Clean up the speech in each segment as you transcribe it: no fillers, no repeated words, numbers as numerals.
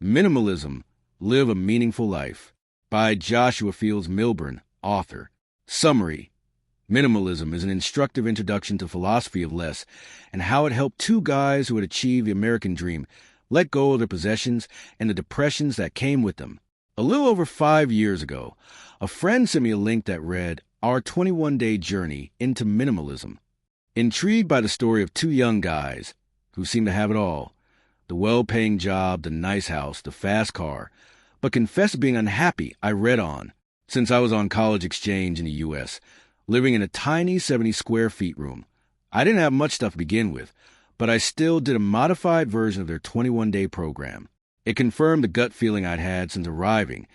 Minimalism, Live a Meaningful Life by Joshua Fields Millburn, author. Summary: Minimalism is an instructive introduction to philosophy of less and how it helped two guys who had achieved the American dream let go of their possessions and the depressions that came with them. A little over 5 years ago, a friend sent me a link that read, "Our 21-day journey into minimalism." Intrigued by the story of two young guys who seem to have it all: the well-paying job, the nice house, the fast car, but confessed being unhappy, I read on. Since I was on college exchange in the U.S., living in a tiny 70 square feet room, I didn't have much stuff to begin with, but I still did a modified version of their 21-day program. It confirmed the gut feeling I'd had since arriving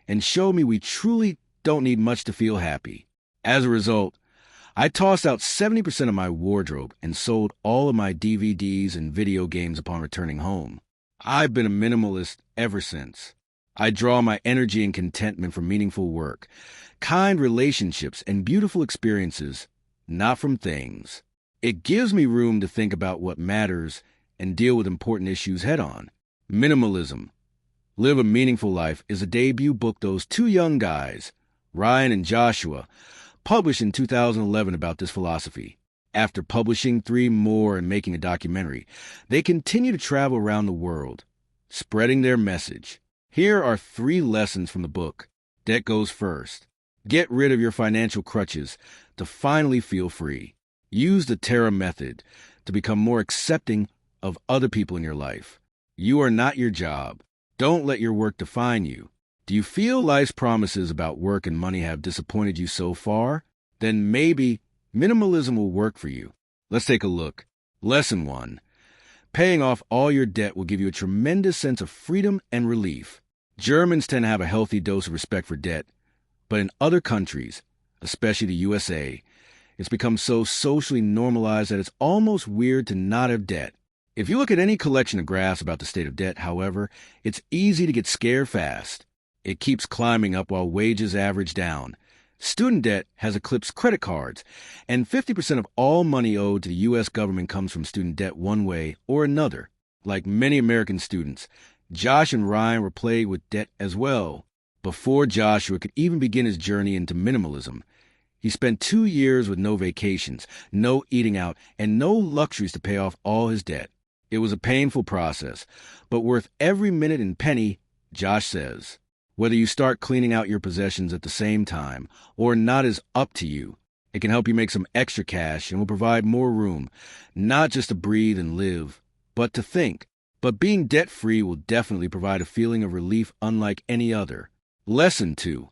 and showed me we truly don't need much to feel happy. As a result, I tossed out 70% of my wardrobe and sold all of my DVDs and video games upon returning home. I've been a minimalist ever since. I draw my energy and contentment from meaningful work, kind relationships, and beautiful experiences, not from things. It gives me room to think about what matters and deal with important issues head-on. Minimalism, Live a Meaningful Life is a debut book those two young guys, Ryan and Joshua, published in 2011 about this philosophy. After publishing 3 more and making a documentary, they continue to travel around the world, spreading their message. Here are 3 lessons from the book. Debt goes first. Get rid of your financial crutches to finally feel free. Use the Terra method to become more accepting of other people in your life. You are not your job. Don't let your work define you. Do you feel life's promises about work and money have disappointed you so far? Then maybe minimalism will work for you. Let's take a look. Lesson 1. Paying off all your debt will give you a tremendous sense of freedom and relief. Germans tend to have a healthy dose of respect for debt, but in other countries, especially the USA, it's become so socially normalized that it's almost weird to not have debt. If you look at any collection of graphs about the state of debt, however, it's easy to get scared fast. It keeps climbing up while wages average down. Student debt has eclipsed credit cards, and 50% of all money owed to the U.S. government comes from student debt one way or another. Like many American students, Josh and Ryan were plagued with debt as well. Before Joshua could even begin his journey into minimalism, he spent 2 years with no vacations, no eating out, and no luxuries to pay off all his debt. It was a painful process, but worth every minute and penny, Josh says. Whether you start cleaning out your possessions at the same time or not is up to you. It can help you make some extra cash and will provide more room, not just to breathe and live, but to think. But being debt-free will definitely provide a feeling of relief unlike any other. Lesson 2.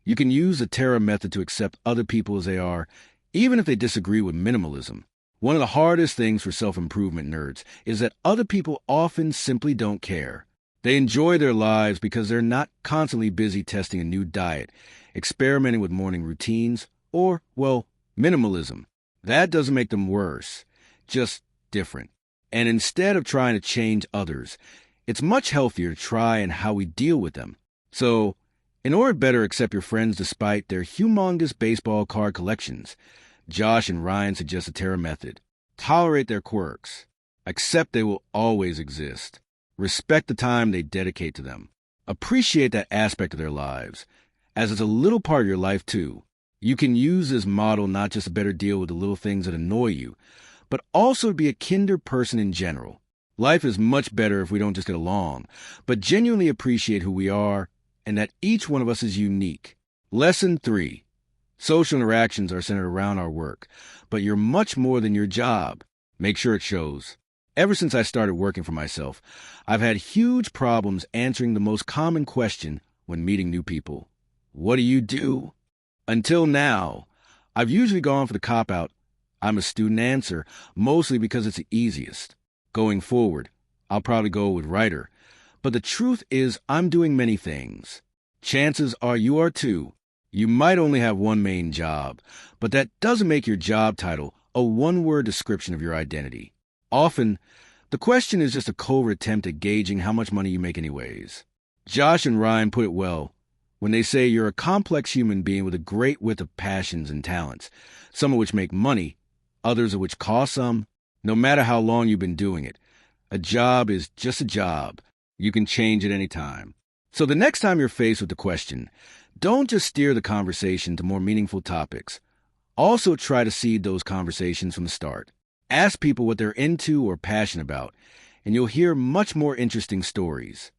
You can use the Terra method to accept other people as they are, even if they disagree with minimalism. One of the hardest things for self-improvement nerds is that other people often simply don't care. They enjoy their lives because they're not constantly busy testing a new diet, experimenting with morning routines, or, well, minimalism. That doesn't make them worse, just different. And instead of trying to change others, it's much healthier to try and how we deal with them. So, in order to better accept your friends despite their humongous baseball card collections, Josh and Ryan suggest the Terra method. Tolerate their quirks. Accept they will always exist. Respect the time they dedicate to them. Appreciate that aspect of their lives, as it's a little part of your life too. You can use this model not just to better deal with the little things that annoy you, but also to be a kinder person in general. Life is much better if we don't just get along, but genuinely appreciate who we are and that each one of us is unique. Lesson 3. Social interactions are centered around our work, but you're much more than your job. Make sure it shows. Ever since I started working for myself, I've had huge problems answering the most common question when meeting new people. What do you do? Until now, I've usually gone for the cop-out, I'm a student answer, mostly because it's the easiest. Going forward, I'll probably go with writer. But the truth is I'm doing many things. Chances are you are too. You might only have one main job, but that doesn't make your job title a one-word description of your identity. Often, the question is just a covert attempt at gauging how much money you make anyways. Josh and Ryan put it well when they say you're a complex human being with a great width of passions and talents, some of which make money, others of which cost some. No matter how long you've been doing it, a job is just a job. You can change at any time. So the next time you're faced with the question, don't just steer the conversation to more meaningful topics. Also try to seed those conversations from the start. Ask people what they're into or passionate about, and you'll hear much more interesting stories.